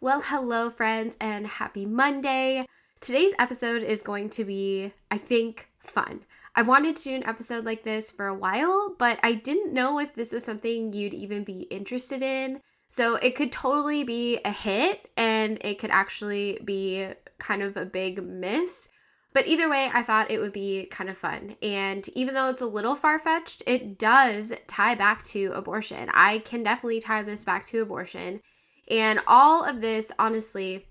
Well, hello, friends, and happy Monday. Today's episode is going to be, I think, fun. I wanted to do an episode like this for a while, but I didn't know if this was something you'd even be interested in. So it could totally be a hit, and it could actually be kind of a big miss. But either way, I thought it would be kind of fun. And even though it's a little far-fetched, it does tie back to abortion. I can definitely tie this back to abortion. And all of this, honestly,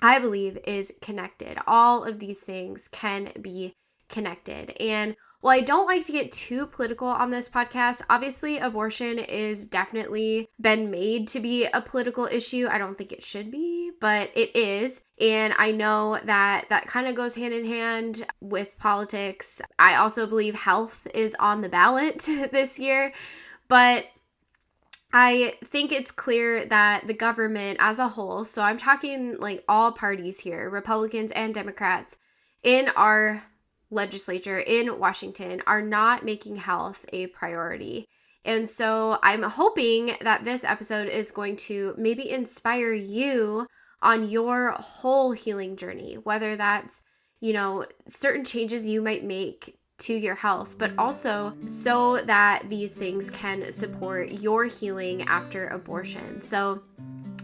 I believe is connected. All of these things can be connected. And while I don't like to get too political on this podcast, obviously abortion is definitely been made to be a political issue. I don't think it should be, but it is. And I know that that kind of goes hand in hand with politics. I also believe health is on the ballot this year, but I think it's clear that the government as a whole, so I'm talking like all parties here, Republicans and Democrats, in our legislature in Washington are not making health a priority. And so I'm hoping that this episode is going to maybe inspire you on your whole healing journey, whether that's, certain changes you might make to your health, but also so that these things can support your healing after abortion. So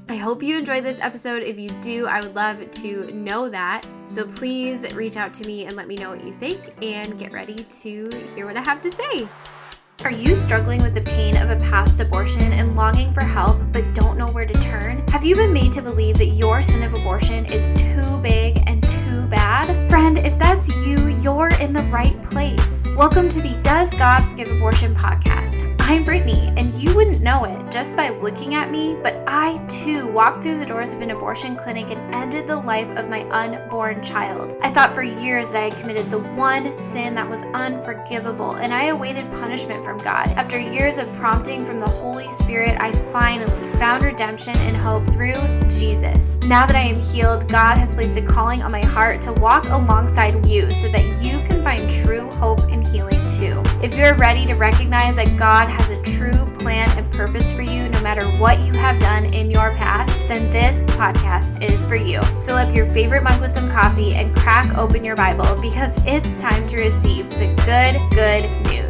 I hope you enjoyed this episode. If you do, I would love to know that. So please reach out to me and let me know what you think and get ready to hear what I have to say. Are you struggling with the pain of a past abortion and longing for help but don't know where to turn? Have you been made to believe that your sin of abortion is too big and too bad? Friend, if that's you, you're in the right place. Welcome to the Does God Forgive Abortion podcast. I'm Brittany, and you wouldn't know it just by looking at me, but I too walked through the doors of an abortion clinic and ended the life of my unborn child. I thought for years that I had committed the one sin that was unforgivable, and I awaited punishment from God. After years of prompting from the Holy Spirit, I finally found redemption and hope through Jesus. Now that I am healed, God has placed a calling on my heart to walk alongside you so that you can find true hope and healing too. If you're ready to recognize that God has a true plan and purpose for you no matter what you have done in your past, then this podcast is for you. Fill up your favorite mug with some coffee and crack open your Bible because it's time to receive the good news.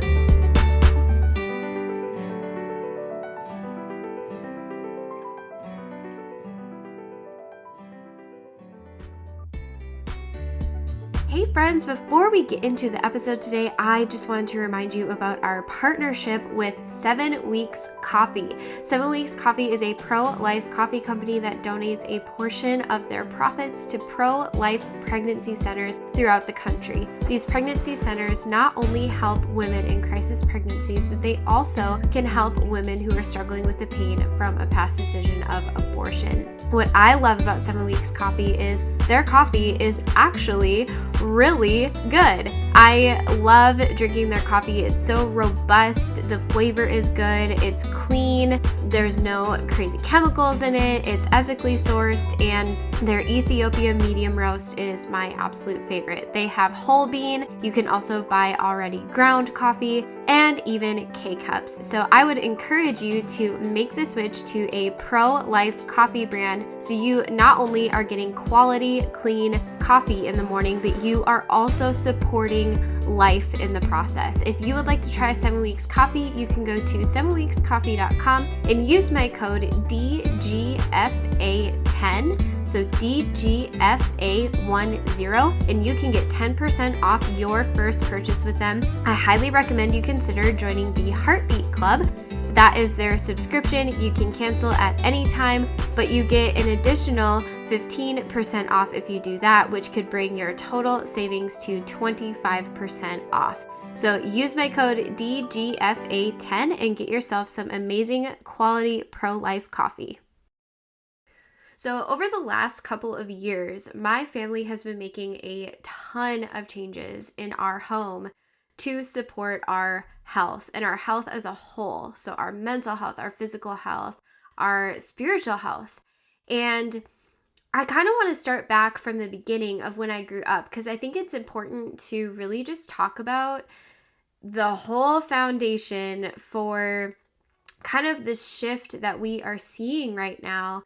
Hey friends, before we get into the episode today, I just wanted to remind you about our partnership with 7 Weeks Coffee. 7 Weeks Coffee is a pro-life coffee company that donates a portion of their profits to pro-life pregnancy centers throughout the country. These pregnancy centers not only help women in crisis pregnancies, but they also can help women who are struggling with the pain from a past decision of abortion. What I love about 7 Weeks Coffee is their coffee is actually really good. I love drinking their coffee. It's so robust. The flavor is good. It's clean. There's no crazy chemicals in it. It's ethically sourced, and their Ethiopia medium roast is my absolute favorite. They have whole bean. You can also buy already ground coffee and even K-Cups. So I would encourage you to make the switch to a pro-life coffee brand so you not only are getting quality, clean coffee in the morning, but you are also supporting life in the process. If you would like to try 7 Weeks Coffee, you can go to 7weekscoffee.com and use my code DGFA10, so DGFA10, and you can get 10% off your first purchase with them. I highly recommend you consider joining the Heartbeat Club. That is their subscription. You can cancel at any time, but you get an additional 15% off if you do that, which could bring your total savings to 25% off. So use my code DGFA10 and get yourself some amazing quality pro-life coffee. So over the last couple of years, my family has been making a ton of changes in our home to support our health and our health as a whole. So our mental health, our physical health, our spiritual health. And I kind of want to start back from the beginning of when I grew up, because I think it's important to really just talk about the whole foundation for kind of the shift that we are seeing right now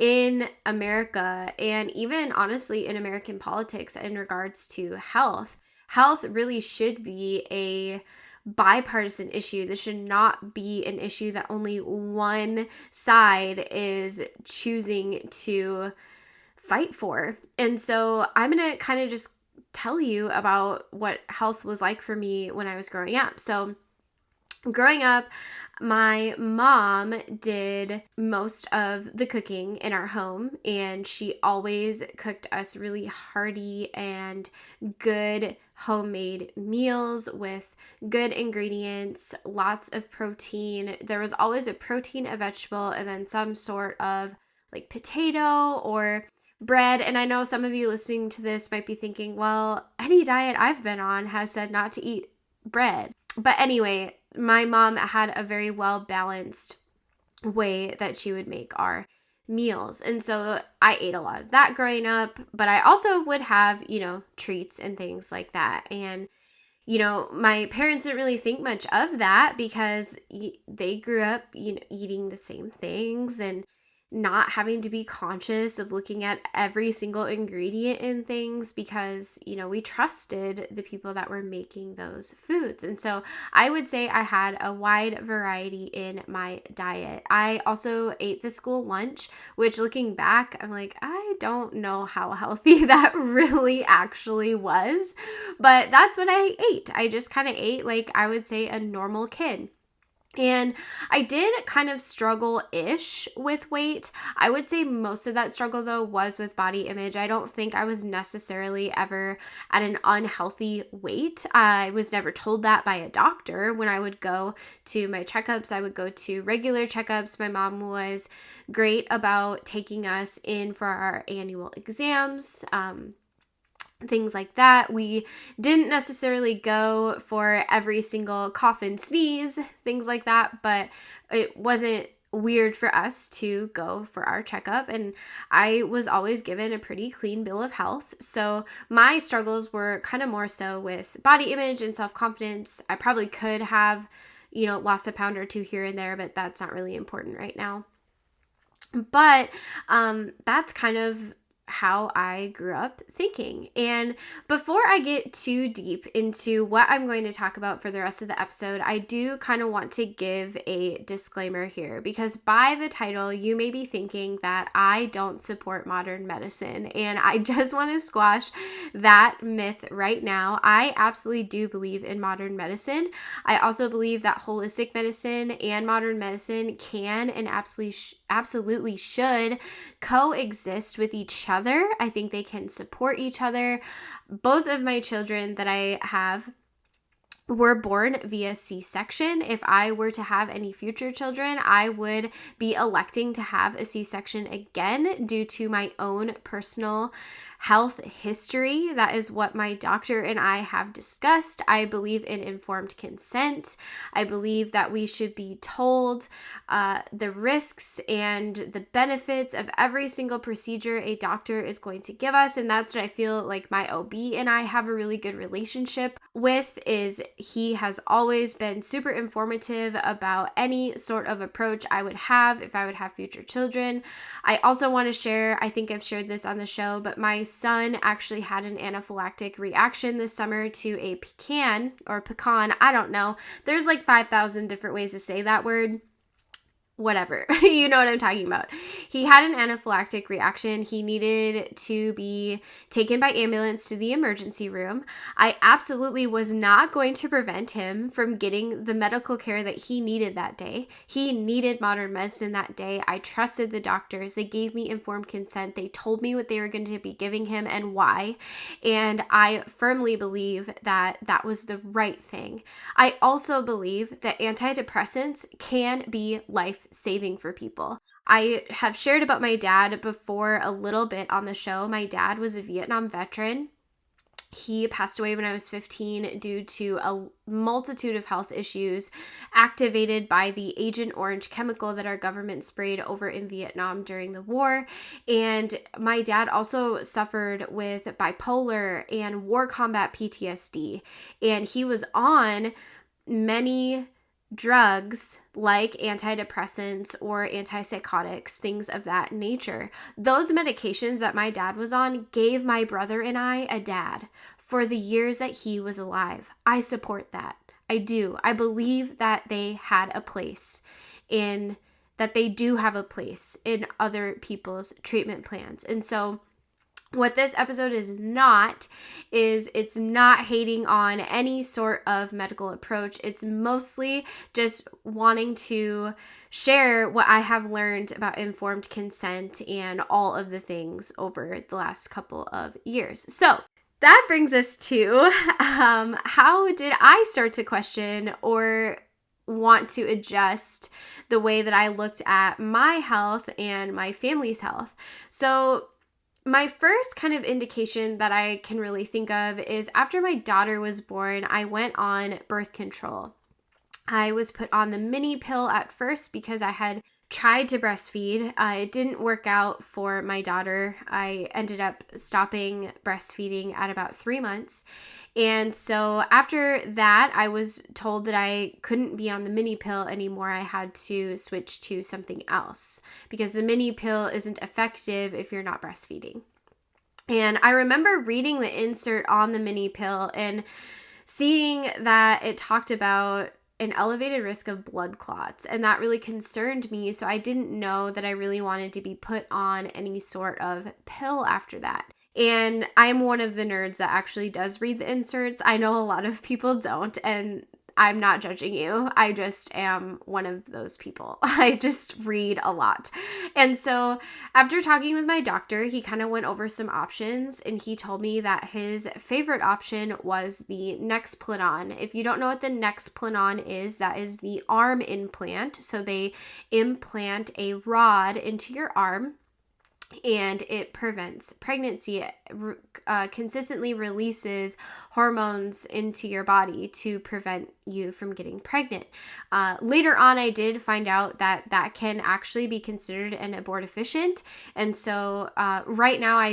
in America, and even honestly in American politics in regards to health. Health really should be a bipartisan issue. This should not be an issue that only one side is choosing to fight for. And so I'm going to kind of just tell you about what health was like for me when I was growing up. So growing up, my mom did most of the cooking in our home, and she always cooked us really hearty and good homemade meals with good ingredients, lots of protein. There was always a protein, a vegetable, and then some sort of like potato or bread. And I know some of you listening to this might be thinking, well, any diet I've been on has said not to eat bread. But anyway, my mom had a very well balanced way that she would make our meals. And so I ate a lot of that growing up, but I also would have, treats and things like that. And, my parents didn't really think much of that because they grew up, eating the same things and not having to be conscious of looking at every single ingredient in things because, we trusted the people that were making those foods. And so I would say I had a wide variety in my diet. I also ate the school lunch, which looking back, I'm like, I don't know how healthy that really actually was, but that's what I ate. I just kind of ate like I would say a normal kid. And I did kind of struggle-ish with weight. I would say most of that struggle, though, was with body image. I don't think I was necessarily ever at an unhealthy weight. I was never told that by a doctor. When I would go to my checkups, I would go to regular checkups. My mom was great about taking us in for our annual exams, things like that. We didn't necessarily go for every single cough and sneeze, things like that, but it wasn't weird for us to go for our checkup, and I was always given a pretty clean bill of health. So my struggles were kind of more so with body image and self-confidence. I probably could have, lost a pound or two here and there, but that's not really important right now. But that's kind of how I grew up thinking. And before I get too deep into what I'm going to talk about for the rest of the episode, I do kind of want to give a disclaimer here, because by the title, you may be thinking that I don't support modern medicine. And I just want to squash that myth right now. I absolutely do believe in modern medicine. I also believe that holistic medicine and modern medicine can and absolutely should coexist with each other. I think they can support each other. Both of my children that I have were born via C-section. If I were to have any future children, I would be electing to have a C-section again due to my own personal health history. That is what my doctor and I have discussed. I believe in informed consent. I believe that we should be told the risks and the benefits of every single procedure a doctor is going to give us. And that's what I feel like my OB and I have a really good relationship with, is he has always been super informative about any sort of approach I would have if I would have future children. I also want to share, I think I've shared this on the show, but my son actually had an anaphylactic reaction this summer to a pecan, I don't know. There's like 5,000 different ways to say that word. Whatever, you know what I'm talking about. He had an anaphylactic reaction. He needed to be taken by ambulance to the emergency room. I absolutely was not going to prevent him from getting the medical care that he needed that day. He needed modern medicine that day. I trusted the doctors. They gave me informed consent. They told me what they were going to be giving him and why. And I firmly believe that that was the right thing. I also believe that antidepressants can be life-saving for people. I have shared about my dad before a little bit on the show. My dad was a Vietnam veteran. He passed away when I was 15 due to a multitude of health issues activated by the Agent Orange chemical that our government sprayed over in Vietnam during the war. And my dad also suffered with bipolar and war combat PTSD. And he was on many drugs like antidepressants or antipsychotics, things of that nature. Those medications that my dad was on gave my brother and I a dad for the years that he was alive. I support that. I do. I believe that they had a place in, that they do have a place in other people's treatment plans. And so what this episode is it's not hating on any sort of medical approach. It's mostly just wanting to share what I have learned about informed consent and all of the things over the last couple of years. So that brings us to how did I start to question or want to adjust the way that I looked at my health and my family's health. So my first kind of indication that I can really think of is after my daughter was born, I went on birth control. I was put on the mini pill at first because I had tried to breastfeed. It didn't work out for my daughter. I ended up stopping breastfeeding at about 3 months. And so after that, I was told that I couldn't be on the mini pill anymore. I had to switch to something else because the mini pill isn't effective if you're not breastfeeding. And I remember reading the insert on the mini pill and seeing that it talked about an elevated risk of blood clots, and that really concerned me. So I didn't know that I really wanted to be put on any sort of pill after that. And I'm one of the nerds that actually does read the inserts. I know a lot of people don't, and I'm not judging you. I just am one of those people. I just read a lot. And so after talking with my doctor, he kind of went over some options, and he told me that his favorite option was the Nexplanon. If you don't know what the Nexplanon is, that is the arm implant. So they implant a rod into your arm, and it prevents pregnancy. It consistently releases hormones into your body to prevent you from getting pregnant. Later on, I did find out that that can actually be considered an abortifacient. And so right now, I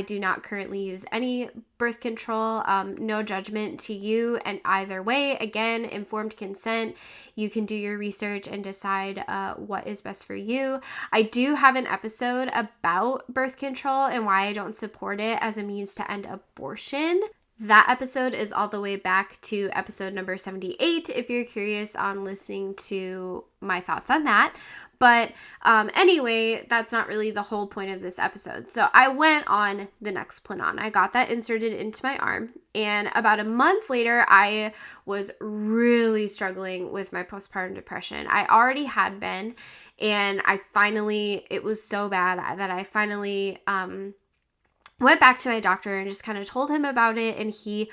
do not currently use any birth control. No judgment to you. And either way, again, informed consent. You can do your research and decide what is best for you. I do have an episode about birth control and why I don't support it as a means to end abortion. That episode is all the way back to episode number 78 if you're curious on listening to my thoughts on that. But anyway, that's not really the whole point of this episode. So I went on the Nexplanon. I got that inserted into my arm. And about a month later, I was really struggling with my postpartum depression. I already had been. And it was so bad that I finally went back to my doctor and just kind of told him about it. And he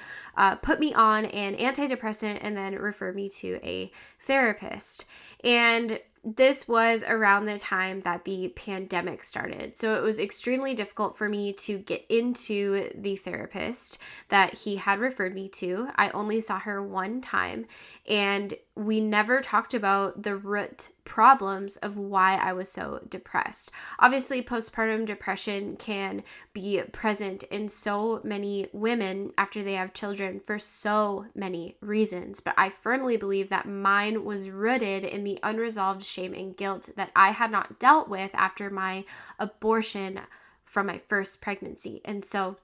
put me on an antidepressant and then referred me to a therapist. And this was around the time that the pandemic started. So it was extremely difficult for me to get into the therapist that he had referred me to. I only saw her one time, and we never talked about the root problems of why I was so depressed. Obviously, postpartum depression can be present in so many women after they have children for so many reasons, but I firmly believe that mine was rooted in the unresolved shame and guilt that I had not dealt with after my abortion from my first pregnancy. And so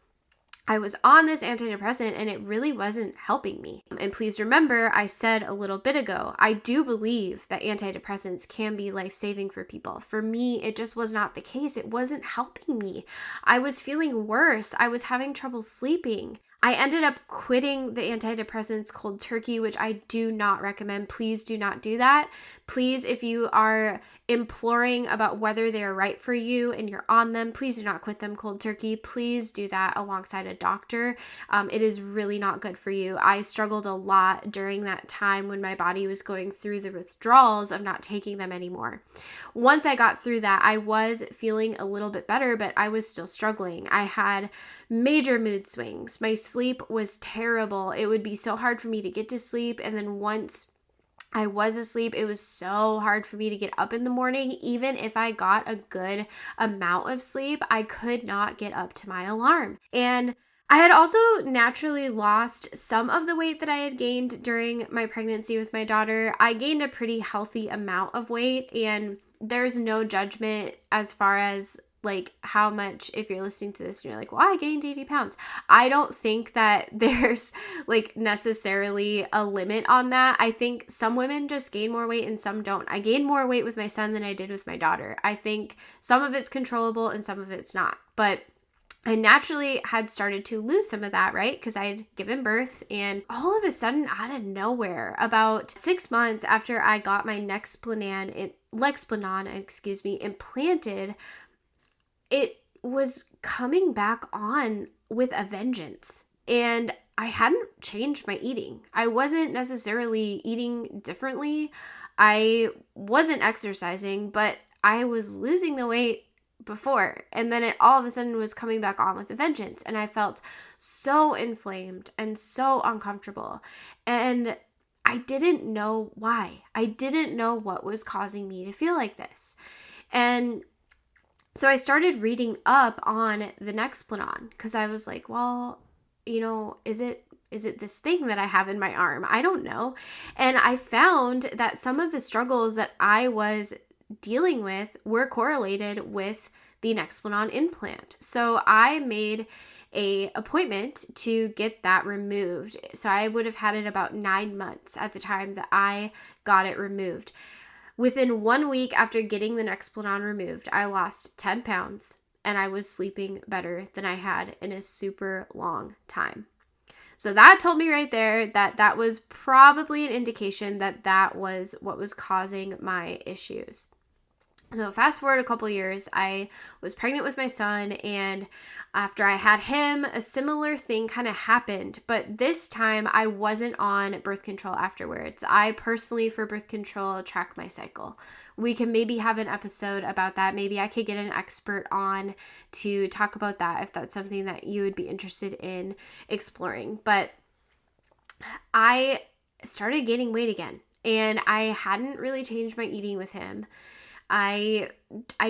I was on this antidepressant and it really wasn't helping me. And please remember, I said a little bit ago, I do believe that antidepressants can be life-saving for people. For me, it just was not the case. It wasn't helping me. I was feeling worse. I was having trouble sleeping. I ended up quitting the antidepressants cold turkey, which I do not recommend. Please do not do that. Please, if you are imploring about whether they are right for you and you're on them, please do not quit them cold turkey. Please do that alongside a doctor. It is really not good for you. I struggled a lot during that time when my body was going through the withdrawals of not taking them anymore. Once I got through that, I was feeling a little bit better, but I was still struggling. I had major mood swings. My sleep was terrible. It would be so hard for me to get to sleep. And then once I was asleep, it was so hard for me to get up in the morning. Even if I got a good amount of sleep, I could not get up to my alarm. And I had also naturally lost some of the weight that I had gained during my pregnancy with my daughter. I gained a pretty healthy amount of weight, and there's no judgment as far as like how much, if you're listening to this and you're like, well, I gained 80 pounds. I don't think that there's like necessarily a limit on that. I think some women just gain more weight and some don't. I gained more weight with my son than I did with my daughter. I think some of it's controllable and some of it's not. But I naturally had started to lose some of that, right? Because I had given birth, and all of a sudden, out of nowhere, about 6 months after I got my Lexplanon, implanted, it was coming back on with a vengeance. And I hadn't changed my eating. I wasn't necessarily eating differently. I wasn't exercising, but I was losing the weight before, and then it all of a sudden was coming back on with a vengeance, and I felt so inflamed and so uncomfortable, and I didn't know why. I didn't know what was causing me to feel like this. And so I started reading up on the Nexplanon, because I was like, well, is it this thing that I have in my arm? I don't know. And I found that some of the struggles that I was dealing with were correlated with the Nexplanon implant. So I made an appointment to get that removed. So I would have had it about 9 months at the time that I got it removed. Within 1 week after getting the Nexplanon removed, I lost 10 pounds and I was sleeping better than I had in a super long time. So that told me right there that that was probably an indication that that was what was causing my issues. So fast forward a couple years, I was pregnant with my son, and after I had him, a similar thing kind of happened, but this time I wasn't on birth control afterwards. I personally, for birth control, track my cycle. We can maybe have an episode about that. Maybe I could get an expert on to talk about that if that's something that you would be interested in exploring. But I started gaining weight again, and I hadn't really changed my eating with him. I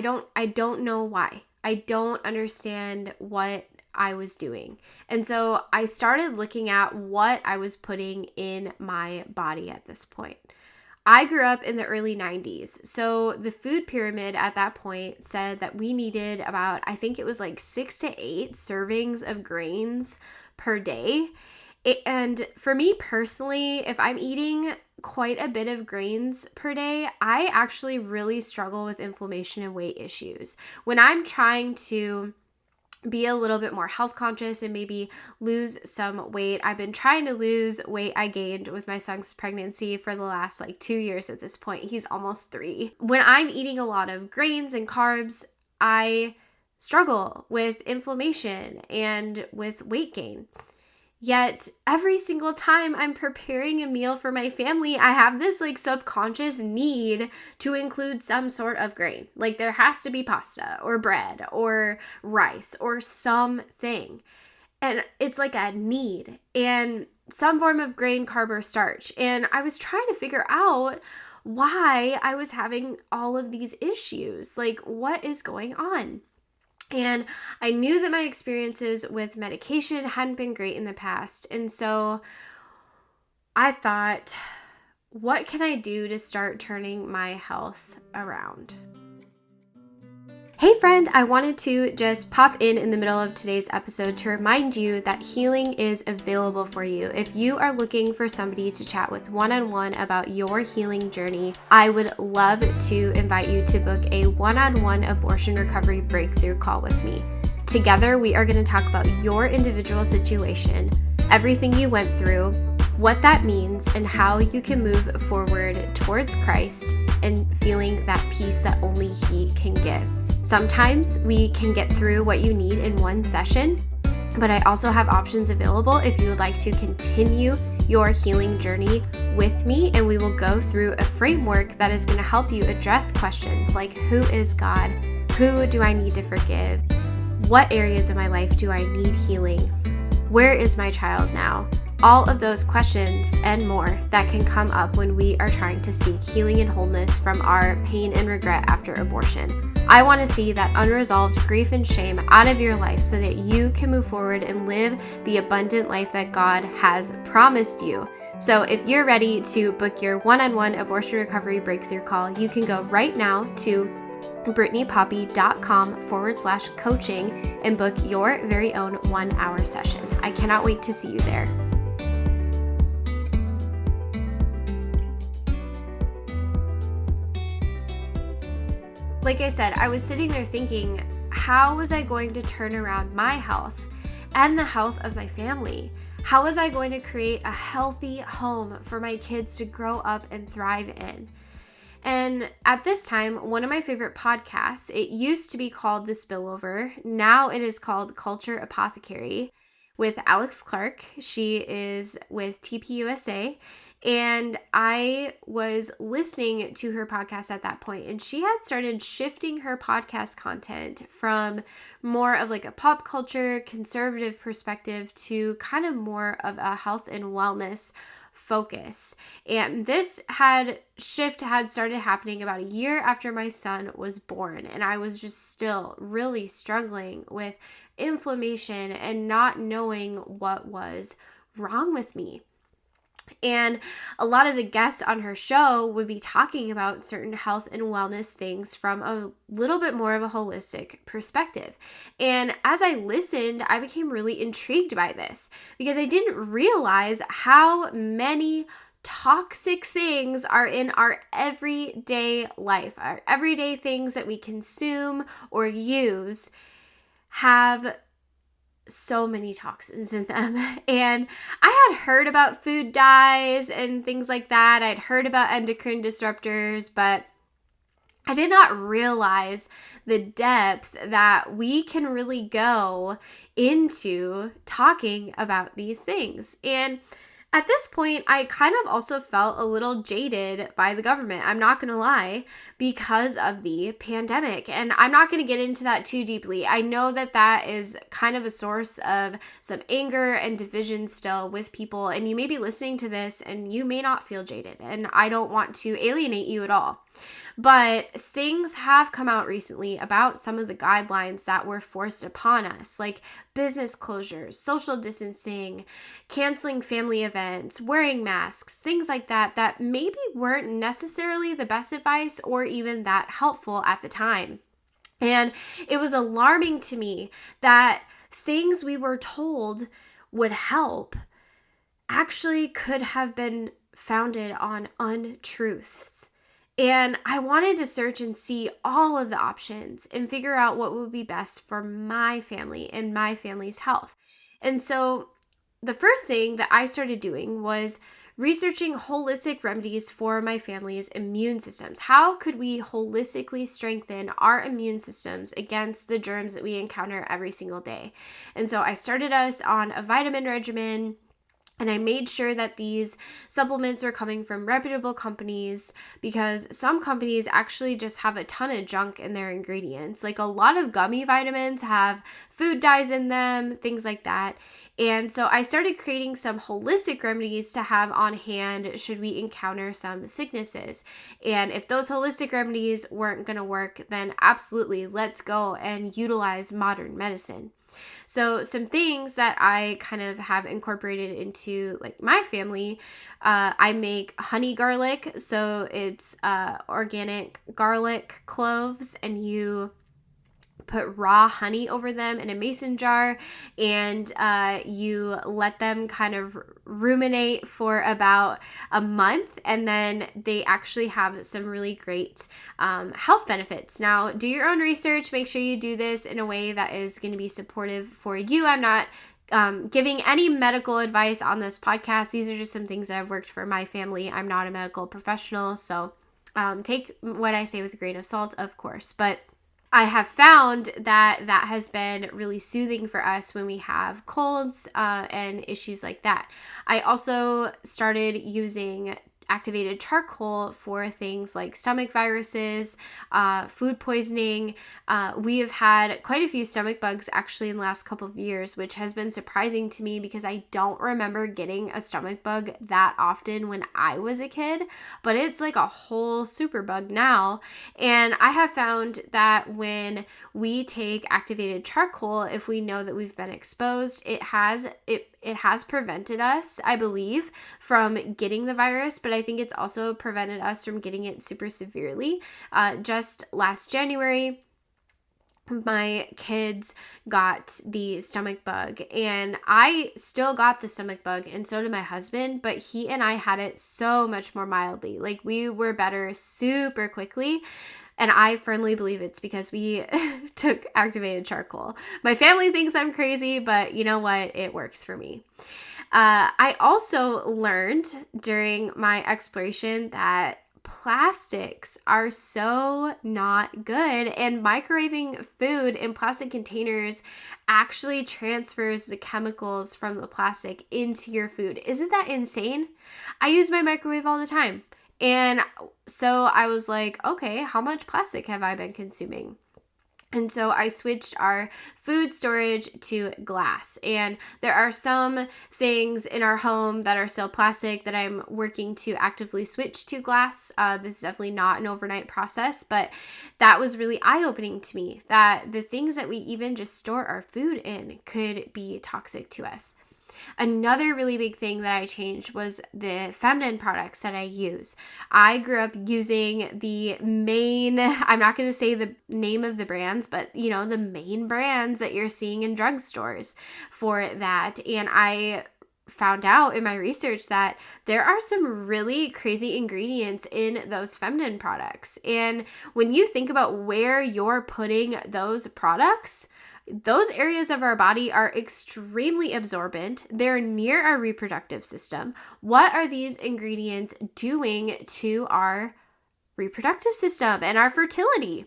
don't know why. I don't understand what I was doing. And so I started looking at what I was putting in my body at this point. I grew up in the early 90s. So the food pyramid at that point said that we needed about, I think it was like 6 to 8 servings of grains per day. And for me personally, if I'm eating quite a bit of grains per day, I actually really struggle with inflammation and weight issues. When I'm trying to be a little bit more health conscious and maybe lose some weight, I've been trying to lose weight I gained with my son's pregnancy for the last 2 years at this point. He's almost 3. When I'm eating a lot of grains and carbs, I struggle with inflammation and with weight gain. Yet every single time I'm preparing a meal for my family, I have this subconscious need to include some sort of grain. There has to be pasta or bread or rice or something. And it's like a need, and some form of grain, carb, or starch. And I was trying to figure out why I was having all of these issues. What is going on? And I knew that my experiences with medication hadn't been great in the past. And so I thought, what can I do to start turning my health around? Hey friend, I wanted to just pop in the middle of today's episode to remind you that Healin is available for you. If you are looking for somebody to chat with one-on-one about your healing journey, I would love to invite you to book a one-on-one abortion recovery breakthrough call with me. Together, we are going to talk about your individual situation, everything you went through, what that means, and how you can move forward towards Christ and feeling that peace that only He can give. Sometimes we can get through what you need in one session, but I also have options available if you would like to continue your healing journey with me, and we will go through a framework that is going to help you address questions like, who is God? Who do I need to forgive? What areas of my life do I need healing? Where is my child now? All of those questions and more that can come up when we are trying to seek healing and wholeness from our pain and regret after abortion. I want to see that unresolved grief and shame out of your life so that you can move forward and live the abundant life that God has promised you. So if you're ready to book your one-on-one abortion recovery breakthrough call, you can go right now to brittanypoppy.com/coaching and book your very own 1-hour session. I cannot wait to see you there. Like I said, I was sitting there thinking, how was I going to turn around my health and the health of my family? How was I going to create a healthy home for my kids to grow up and thrive in? And at this time, one of my favorite podcasts, it used to be called The Spillover. Now it is called Culture Apothecary with Alex Clark. She is with TPUSA. And I was listening to her podcast at that point, and she had started shifting her podcast content from more of like a pop culture conservative perspective to kind of more of a health and wellness focus. And this shift had started happening about a year after my son was born, and I was just still really struggling with inflammation and not knowing what was wrong with me. And a lot of the guests on her show would be talking about certain health and wellness things from a little bit more of a holistic perspective. And as I listened, I became really intrigued by this because I didn't realize how many toxic things are in our everyday life. Our everyday things that we consume or use have so many toxins in them. And I had heard about food dyes and things like that. I'd heard about endocrine disruptors, but I did not realize the depth that we can really go into talking about these things. And at this point, I kind of also felt a little jaded by the government, I'm not going to lie, because of the pandemic. And I'm not going to get into that too deeply. I know that that is kind of a source of some anger and division still with people. And you may be listening to this and you may not feel jaded. And I don't want to alienate you at all. But things have come out recently about some of the guidelines that were forced upon us, like business closures, social distancing, canceling family events, wearing masks, things like that, that maybe weren't necessarily the best advice or even that helpful at the time. And it was alarming to me that things we were told would help actually could have been founded on untruths. And I wanted to search and see all of the options and figure out what would be best for my family and my family's health. And so the first thing that I started doing was researching holistic remedies for my family's immune systems. How could we holistically strengthen our immune systems against the germs that we encounter every single day? And so I started us on a vitamin regimen. And I made sure that these supplements were coming from reputable companies because some companies actually just have a ton of junk in their ingredients. Like a lot of gummy vitamins have food dyes in them, things like that. And so I started creating some holistic remedies to have on hand should we encounter some sicknesses. And if those holistic remedies weren't going to work, then absolutely let's go and utilize modern medicine. So some things that I kind of have incorporated into like my family, I make honey garlic. So it's organic garlic cloves, and you put raw honey over them in a mason jar, and you let them kind of ruminate for about a month, and then they actually have some really great health benefits. Now, do your own research. Make sure you do this in a way that is going to be supportive for you. I'm not giving any medical advice on this podcast. These are just some things that have worked for my family. I'm not a medical professional, so take what I say with a grain of salt, of course, but I have found that that has been really soothing for us when we have colds and issues like that. I also started using activated charcoal for things like stomach viruses, food poisoning. We have had quite a few stomach bugs actually in the last couple of years, which has been surprising to me because I don't remember getting a stomach bug that often when I was a kid, but it's like a whole super bug now. And I have found that when we take activated charcoal, if we know that we've been exposed, it has prevented us, I believe, from getting the virus, but I think it's also prevented us from getting it super severely. Just last January, my kids got the stomach bug, and I still got the stomach bug, and so did my husband, but he and I had it so much more mildly. Like, we were better super quickly. And I firmly believe it's because we took activated charcoal. My family thinks I'm crazy, but you know what? It works for me. I also learned during my exploration that plastics are so not good, and microwaving food in plastic containers actually transfers the chemicals from the plastic into your food. Isn't that insane? I use my microwave all the time. And so I was like, okay, how much plastic have I been consuming? And so I switched our food storage to glass. And there are some things in our home that are still plastic that I'm working to actively switch to glass. This is definitely not an overnight process, but that was really eye-opening to me that the things that we even just store our food in could be toxic to us. Another really big thing that I changed was the feminine products that I use. I grew up using the main, I'm not going to say the name of the brands, but the main brands that you're seeing in drugstores for that. And I found out in my research that there are some really crazy ingredients in those feminine products. And when you think about where you're putting those products, those areas of our body are extremely absorbent. They're near our reproductive system. What are these ingredients doing to our reproductive system and our fertility?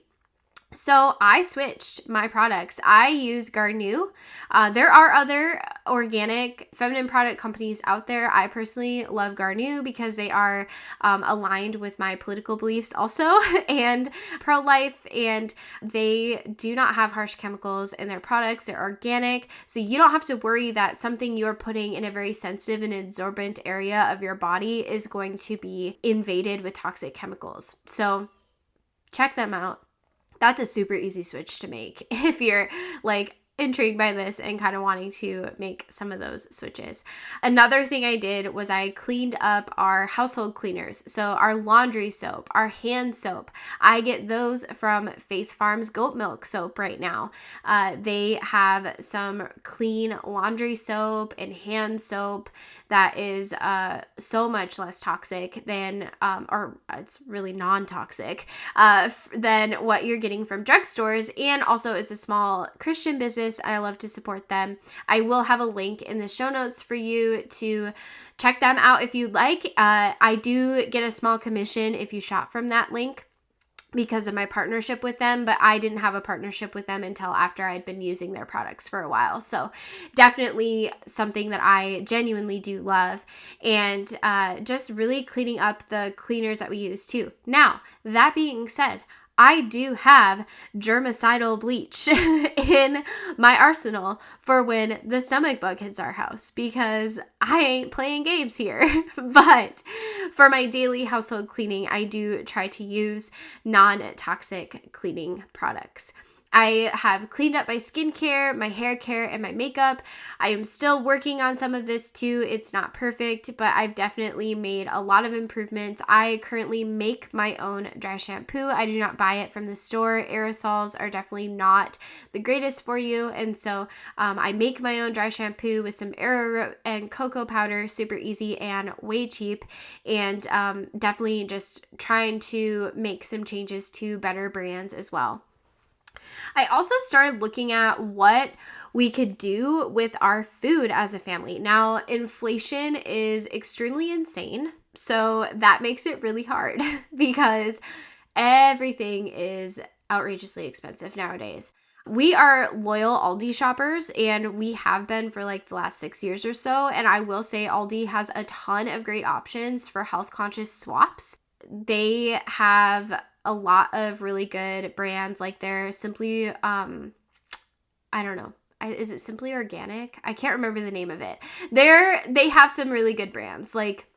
So I switched my products. I use Garnier. There are other organic feminine product companies out there. I personally love Garnier because they are aligned with my political beliefs also and pro-life, and they do not have harsh chemicals in their products. They're organic, so you don't have to worry that something you're putting in a very sensitive and absorbent area of your body is going to be invaded with toxic chemicals. So check them out. That's a super easy switch to make if you're like intrigued by this and kind of wanting to make some of those switches. Another thing I did was I cleaned up our household cleaners. So our laundry soap, our hand soap, I get those from Faith Farms goat milk soap right now. They have some clean laundry soap and hand soap that is so much less toxic than, or it's really non-toxic than what you're getting from drugstores. And also it's a small Christian business. I love to support them. I will have a link in the show notes for you to check them out if you'd like. I do get a small commission if you shop from that link because of my partnership with them, but I didn't have a partnership with them until after I'd been using their products for a while. So definitely something that I genuinely do love, and just really cleaning up the cleaners that we use too. Now, that being said, I do have germicidal bleach in my arsenal for when the stomach bug hits our house, because I ain't playing games here. But for my daily household cleaning, I do try to use non-toxic cleaning products. I have cleaned up my skincare, my hair care, and my makeup. I am still working on some of this too. It's not perfect, but I've definitely made a lot of improvements. I currently make my own dry shampoo. I do not buy it from the store. Aerosols are definitely not the greatest for you. And so I make my own dry shampoo with some arrowroot and cocoa powder, super easy and way cheap. And definitely just trying to make some changes to better brands as well. I also started looking at what we could do with our food as a family. Now, inflation is extremely insane, so that makes it really hard because everything is outrageously expensive nowadays. We are loyal Aldi shoppers, and we have been for like the last 6 years or so. And I will say Aldi has a ton of great options for health conscious swaps. They have a lot of really good brands, like they're Simply, I don't know. Is it Simply Organic? I can't remember the name of it. They have some really good brands. Like,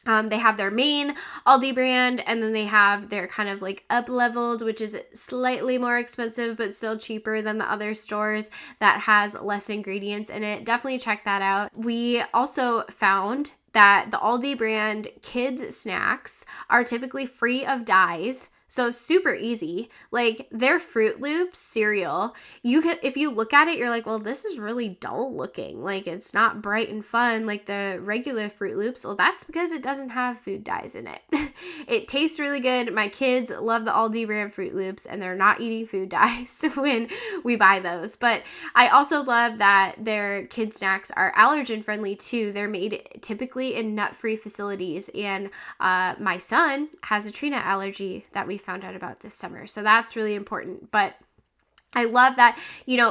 they have their main Aldi brand, and then they have their kind of like up-leveled, which is slightly more expensive, but still cheaper than the other stores, that has less ingredients in it. Definitely check that out. We also found that the Aldi brand kids snacks are typically free of dyes. So super easy. Like their Fruit Loops cereal, you can, if you look at it, you're like, well, this is really dull looking. Like it's not bright and fun like the regular Fruit Loops. Well, that's because it doesn't have food dyes in it. It tastes really good. My kids love the Aldi brand Fruit Loops, and they're not eating food dyes when we buy those. But I also love that their kid snacks are allergen friendly too. They're made typically in nut-free facilities, and my son has a tree nut allergy that we found out about this summer. So that's really important. But I love that,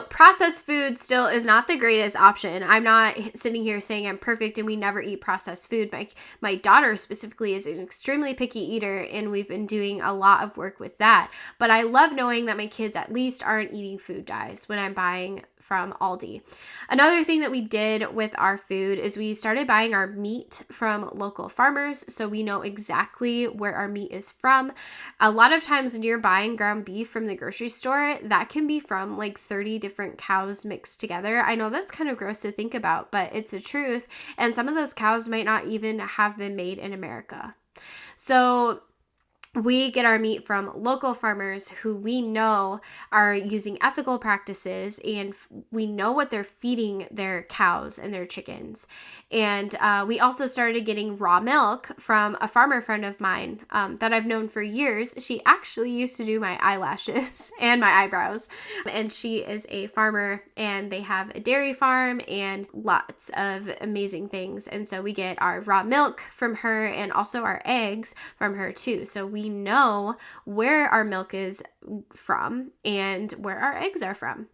processed food still is not the greatest option. I'm not sitting here saying I'm perfect and we never eat processed food. My daughter specifically is an extremely picky eater, and we've been doing a lot of work with that. But I love knowing that my kids at least aren't eating food dyes when I'm buying from Aldi. Another thing that we did with our food is we started buying our meat from local farmers, so we know exactly where our meat is from. A lot of times when you're buying ground beef from the grocery store, that can be from like 30 different cows mixed together. I know that's kind of gross to think about, but it's the truth. And some of those cows might not even have been made in America. So we get our meat from local farmers who we know are using ethical practices, and we know what they're feeding their cows and their chickens. And we also started getting raw milk from a farmer friend of mine that I've known for years. She actually used to do my eyelashes and my eyebrows. And she is a farmer, and they have a dairy farm and lots of amazing things. And so we get our raw milk from her, and also our eggs from her too. So we know where our milk is from and where our eggs are from.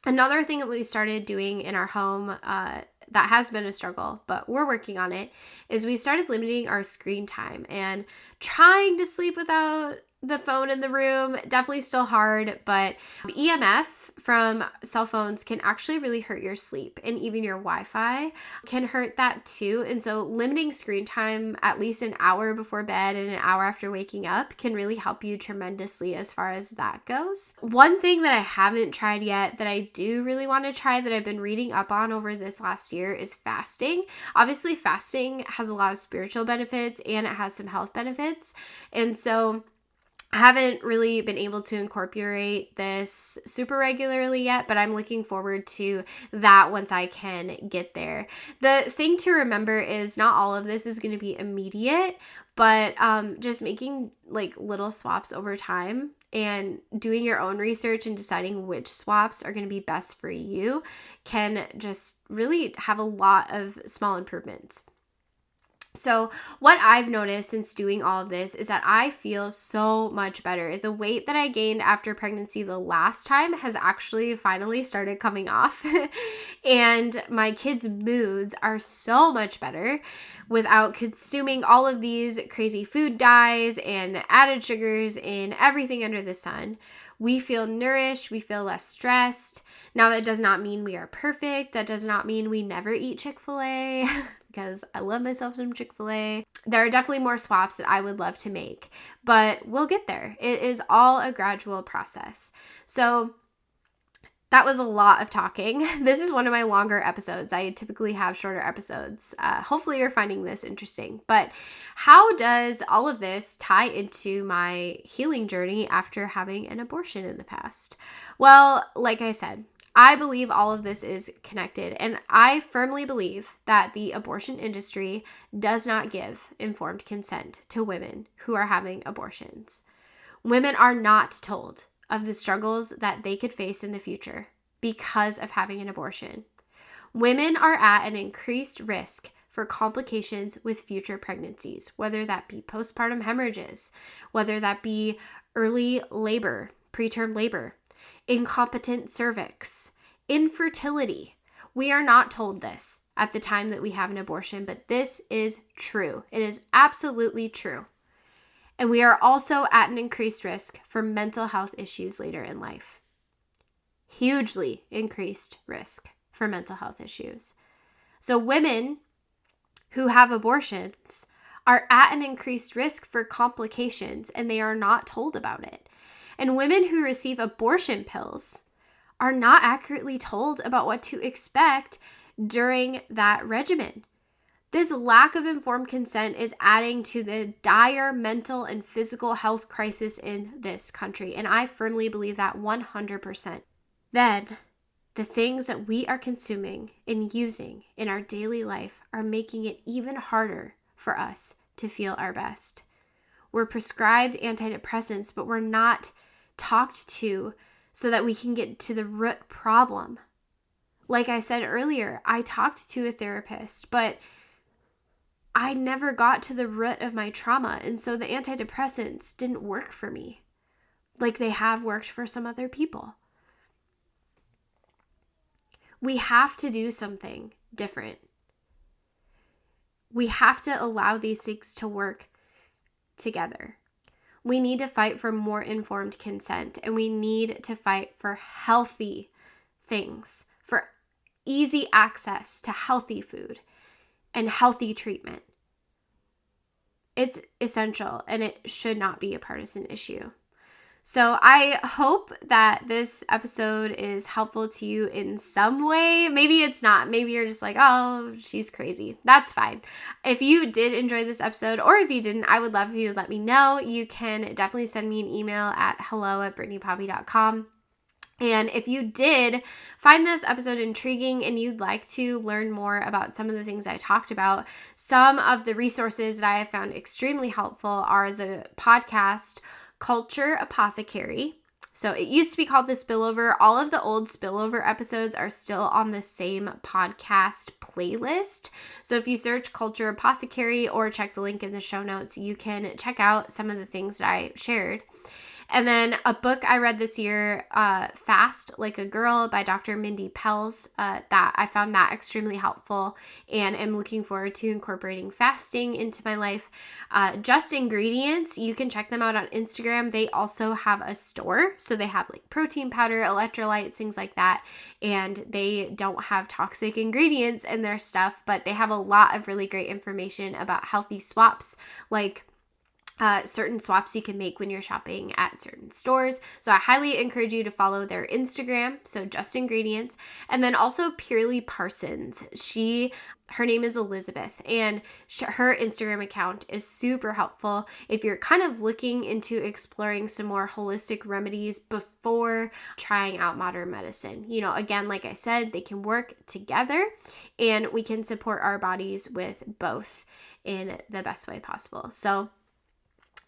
Another thing that we started doing in our home that has been a struggle, but we're working on it, is we started limiting our screen time and trying to sleep without the phone in the room. Definitely still hard, but EMF from cell phones can actually really hurt your sleep, and even your Wi-Fi can hurt that too. And so limiting screen time at least an hour before bed and an hour after waking up can really help you tremendously as far as that goes. One thing that I haven't tried yet that I do really want to try, that I've been reading up on over this last year, is fasting. Obviously, fasting has a lot of spiritual benefits and it has some health benefits. And so I haven't really been able to incorporate this super regularly yet, but I'm looking forward to that once I can get there. The thing to remember is not all of this is going to be immediate, but just making like little swaps over time and doing your own research and deciding which swaps are going to be best for you can just really have a lot of small improvements. So what I've noticed since doing all of this is that I feel so much better. The weight that I gained after pregnancy the last time has actually finally started coming off. And my kids' moods are so much better without consuming all of these crazy food dyes and added sugars and everything under the sun. We feel nourished, we feel less stressed. Now, that does not mean we are perfect. That does not mean we never eat Chick-fil-A, because I love myself some Chick-fil-A. There are definitely more swaps that I would love to make, but we'll get there. It is all a gradual process. So that was a lot of talking. This is one of my longer episodes. I typically have shorter episodes. Hopefully you're finding this interesting. But how does all of this tie into my healing journey after having an abortion in the past? Well, like I said, I believe all of this is connected, and I firmly believe that the abortion industry does not give informed consent to women who are having abortions. Women are not told of the struggles that they could face in the future because of having an abortion. Women are at an increased risk for complications with future pregnancies, whether that be postpartum hemorrhages, whether that be early labor, preterm labor. incompetent cervix, infertility. We are not told this at the time that we have an abortion, but this is true. It is absolutely true. And we are also at an increased risk for mental health issues later in life. Hugely increased risk for mental health issues. So women who have abortions are at an increased risk for complications, and they are not told about it. And women who receive abortion pills are not accurately told about what to expect during that regimen. This lack of informed consent is adding to the dire mental and physical health crisis in this country, and I firmly believe that 100%. Then, the things that we are consuming and using in our daily life are making it even harder for us to feel our best. We're prescribed antidepressants, but we're not talked to so that we can get to the root problem. Like I said earlier, I talked to a therapist, but I never got to the root of my trauma, and so the antidepressants didn't work for me like they have worked for some other people. We have to do something different. We have to allow these things to work together. We need to fight for more informed consent, and we need to fight for healthy things, for easy access to healthy food and healthy treatment. It's essential, and it should not be a partisan issue. So I hope that this episode is helpful to you in some way. Maybe it's not. Maybe you're just like, oh, she's crazy. That's fine. If you did enjoy this episode, or if you didn't, I would love if you would let me know. You can definitely send me an email at hello@brittanypoppy.com. And if you did find this episode intriguing and you'd like to learn more about some of the things I talked about, some of the resources that I have found extremely helpful are the podcast Culture Apothecary. So it used to be called The Spillover. All of the old Spillover episodes are still on the same podcast playlist. So if you search Culture Apothecary or check the link in the show notes, you can check out some of the things that I shared. And then a book I read this year, Fast Like a Girl by Dr. Mindy Pelz, that I found that extremely helpful and am looking forward to incorporating fasting into my life. Just Ingredients, you can check them out on Instagram. They also have a store, so they have like protein powder, electrolytes, things like that, and they don't have toxic ingredients in their stuff, but they have a lot of really great information about healthy swaps, like certain swaps you can make when you're shopping at certain stores. So I highly encourage you to follow their Instagram, so Just Ingredients, and then also Purely Parsons. Her name is Elizabeth, and her Instagram account is super helpful if you're kind of looking into exploring some more holistic remedies before trying out modern medicine. You know, again, like I said, they can work together and we can support our bodies with both in the best way possible. So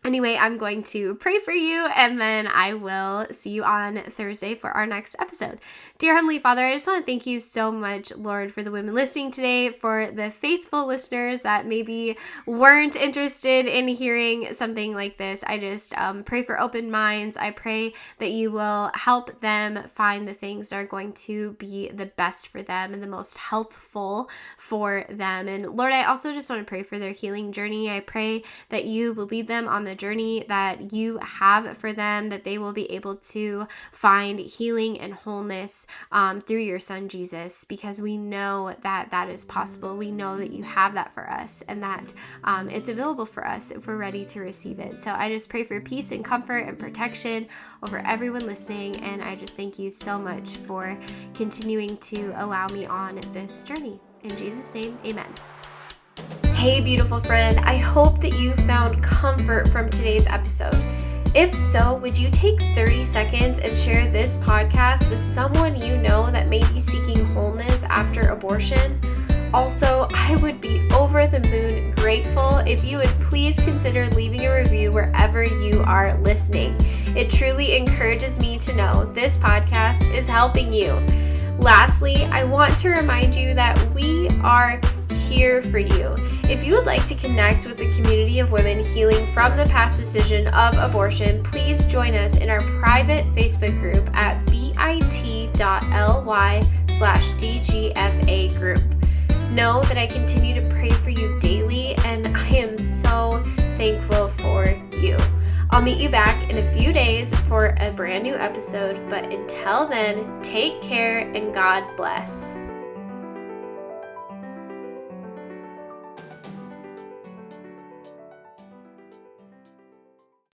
anyway, I'm going to pray for you, and then I will see you on Thursday for our next episode. Dear Heavenly Father, I just want to thank you so much, Lord, for the women listening today, for the faithful listeners that maybe weren't interested in hearing something like this. I just pray for open minds. I pray that you will help them find the things that are going to be the best for them and the most healthful for them. And Lord, I also just want to pray for their healing journey. I pray that you will lead them on the journey that you have for them, that they will be able to find healing and wholeness through your son Jesus, because we know that that is possible. We know that you have that for us, and that it's available for us if we're ready to receive it. So I just pray for peace and comfort and protection over everyone listening, and I just thank you so much for continuing to allow me on this journey. In Jesus' name, amen. Hey, beautiful friend, I hope that you found comfort from today's episode. If so, would you take 30 seconds and share this podcast with someone you know that may be seeking wholeness after abortion? Also, I would be over the moon grateful if you would please consider leaving a review wherever you are listening. It truly encourages me to know this podcast is helping you. Lastly, I want to remind you that we are here for you. If you would like to connect with the community of women healing from the past decision of abortion, please join us in our private Facebook group at bit.ly/DGFA group. Know that I continue to pray for you daily, and I am so thankful for you. I'll meet you back in a few days for a brand new episode, but until then, take care and God bless.